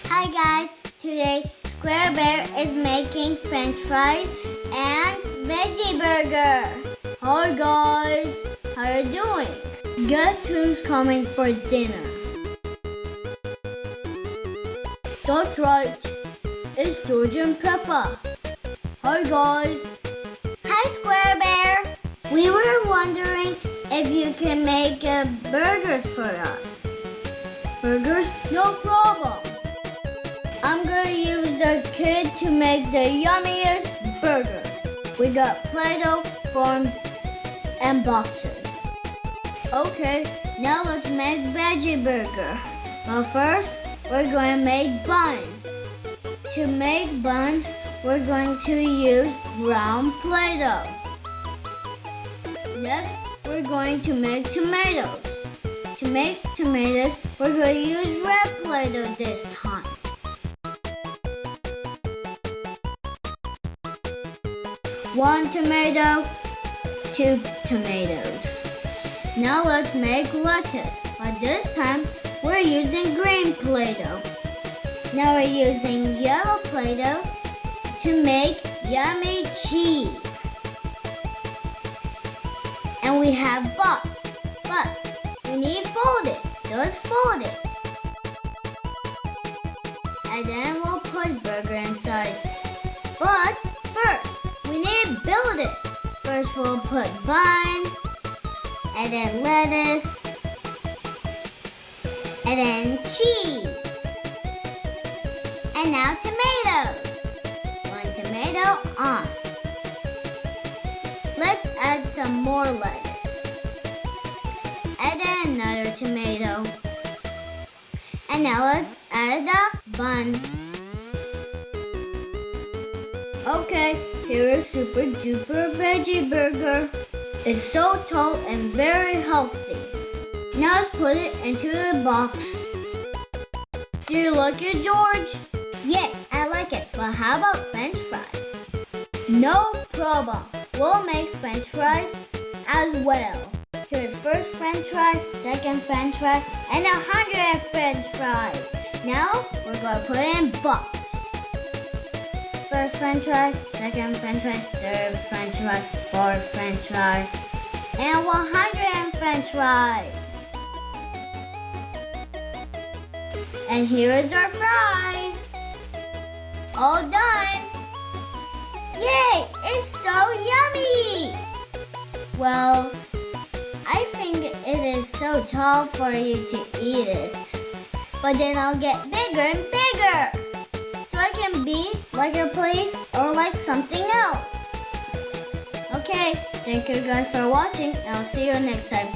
Hi guys, today Square Bear is making French fries and veggie burger. Hi guys, how are you doing? Guess who's coming for dinner? That's right, it's George and Peppa. Hi guys. Hi Square Bear. We were wondering if you can make burgers for us. Burgers? No problem. I'm gonna use the kid to make the yummiest burger. We got Play-Doh, forms, and boxes. Okay, now let's make veggie burger. But first, we're going to make bun. To make bun, we're going to use brown Play-Doh. Next, we're going to make tomatoes. To make tomatoes, we're going to use red Play-Doh this time. One tomato, two tomatoes. Now let's make lettuce, but this time we're using green Play-Doh. Now we're using yellow Play-Doh to make yummy cheese. And we have box, but we need folded, so let's fold it. And then we'll put burger inside. But first, we need to build it. First we'll put bun, and then lettuce, and then cheese. And now tomatoes. One tomato on. Let's add some more lettuce. And then another tomato. And now let's add the bun. Okay, here is super duper veggie burger. It's so tall and very healthy. Now let's put it into the box. Do you like it, George? Yes, I like it, but how about French fries? No problem. We'll make French fries as well. Here's first French fry, second French fry, and 100 French fries. Now we're going to put it in box. First French fry, second French fry, third French fry, fourth French fry, and 100 French fries. And here is our fries. All done. Yay, it's so yummy. Well, I think it is so tall for you to eat it. But then I'll get bigger and bigger. So I can be like your place or like something else. Okay, thank you guys for watching and I'll see you next time.